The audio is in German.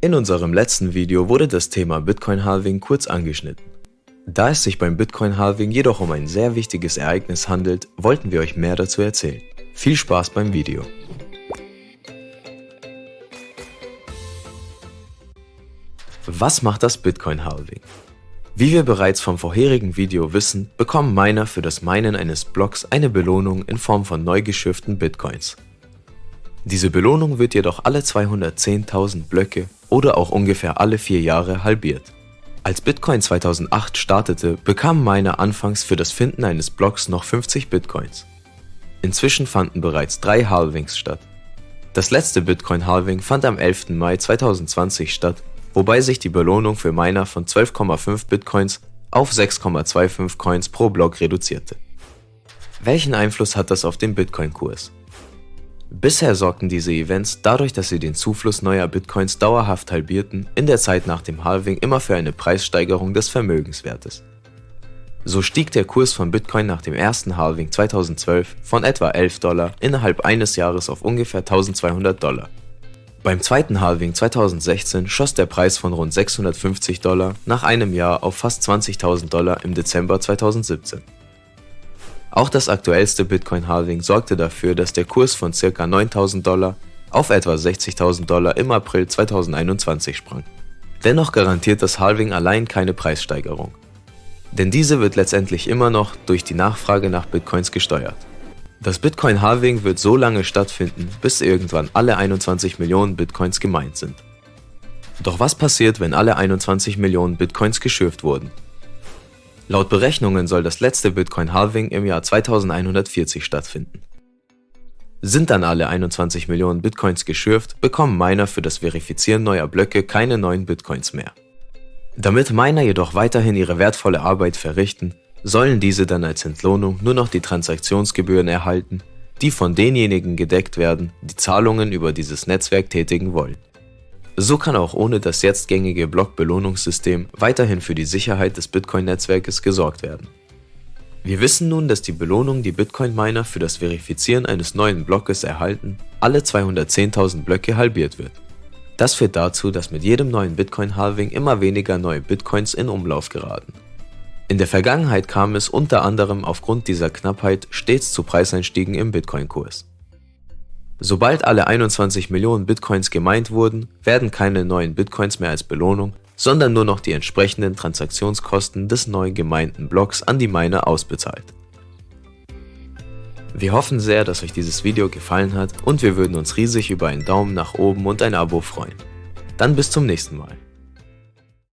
In unserem letzten Video wurde das Thema Bitcoin Halving kurz angeschnitten. Da es sich beim Bitcoin Halving jedoch um ein sehr wichtiges Ereignis handelt, wollten wir euch mehr dazu erzählen. Viel Spaß beim Video! Was macht das Bitcoin Halving? Wie wir bereits vom vorherigen Video wissen, bekommen Miner für das Minen eines Blocks eine Belohnung in Form von neu geschürften Bitcoins. Diese Belohnung wird jedoch alle 210.000 Blöcke oder auch ungefähr alle 4 Jahre halbiert. Als Bitcoin 2008 startete, bekamen Miner anfangs für das Finden eines Blocks noch 50 Bitcoins. Inzwischen fanden bereits 3 Halvings statt. Das letzte Bitcoin Halving fand am 11. Mai 2020 statt, wobei sich die Belohnung für Miner von 12,5 Bitcoins auf 6,25 Coins pro Block reduzierte. Welchen Einfluss hat das auf den Bitcoin-Kurs? Bisher sorgten diese Events, dadurch, dass sie den Zufluss neuer Bitcoins dauerhaft halbierten, in der Zeit nach dem Halving immer für eine Preissteigerung des Vermögenswertes. So stieg der Kurs von Bitcoin nach dem ersten Halving 2012 von etwa $11 innerhalb eines Jahres auf ungefähr $1200. Beim zweiten Halving 2016 schoss der Preis von rund $650 nach einem Jahr auf fast $20.000 im Dezember 2017. Auch das aktuellste Bitcoin-Halving sorgte dafür, dass der Kurs von ca. $9.000 auf etwa $60.000 im April 2021 sprang. Dennoch garantiert das Halving allein keine Preissteigerung. Denn diese wird letztendlich immer noch durch die Nachfrage nach Bitcoins gesteuert. Das Bitcoin-Halving wird so lange stattfinden, bis irgendwann alle 21 Millionen Bitcoins gemeint sind. Doch was passiert, wenn alle 21 Millionen Bitcoins geschürft wurden? Laut Berechnungen soll das letzte Bitcoin-Halving im Jahr 2140 stattfinden. Sind dann alle 21 Millionen Bitcoins geschürft, bekommen Miner für das Verifizieren neuer Blöcke keine neuen Bitcoins mehr. Damit Miner jedoch weiterhin ihre wertvolle Arbeit verrichten, sollen diese dann als Entlohnung nur noch die Transaktionsgebühren erhalten, die von denjenigen gedeckt werden, die Zahlungen über dieses Netzwerk tätigen wollen. So kann auch ohne das jetzt gängige Blockbelohnungssystem weiterhin für die Sicherheit des Bitcoin-Netzwerkes gesorgt werden. Wir wissen nun, dass die Belohnung, die Bitcoin-Miner für das Verifizieren eines neuen Blockes erhalten, alle 210.000 Blöcke halbiert wird. Das führt dazu, dass mit jedem neuen Bitcoin-Halving immer weniger neue Bitcoins in Umlauf geraten. In der Vergangenheit kam es unter anderem aufgrund dieser Knappheit stets zu Preiseinstiegen im Bitcoin-Kurs. Sobald alle 21 Millionen Bitcoins gemeint wurden, werden keine neuen Bitcoins mehr als Belohnung, sondern nur noch die entsprechenden Transaktionskosten des neu gemeinten Blocks an die Miner ausbezahlt. Wir hoffen sehr, dass euch dieses Video gefallen hat und wir würden uns riesig über einen Daumen nach oben und ein Abo freuen. Dann bis zum nächsten Mal.